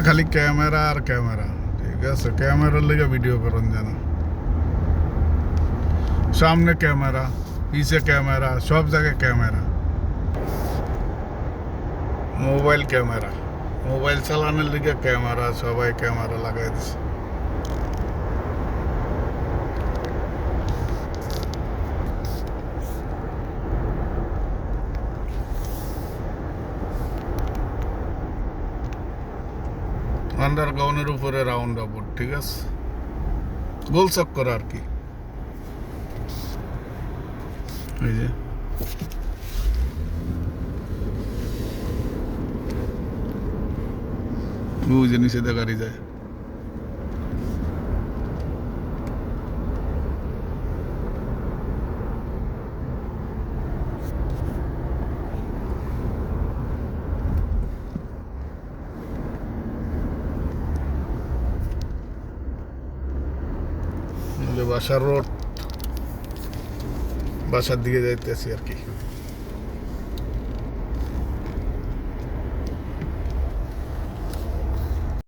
খালি ক্যামেরা আর ক্যামেরা, ঠিক আছে, ক্যামেরার লেগে ভিডিও করুন যেন। সামনে ক্যামেরা, পিছে ক্যামেরা, সব জায়গায় ক্যামেরা। মোবাইল ক্যামেরা, মোবাইল চালানোর লিগে ক্যামেরা, সবাই ক্যামেরা লাগাই দিছে। আন্ডারগ্রাউন্ডের উপরে রাউন্ড আবাউট, ঠিক আছে, গোল চক্কর আর কি। এই যে ওই যে নিচে দিয়ে গাড়ি যায়। বাসার রোড, বাসার দিকে যাইতেছি আর কি।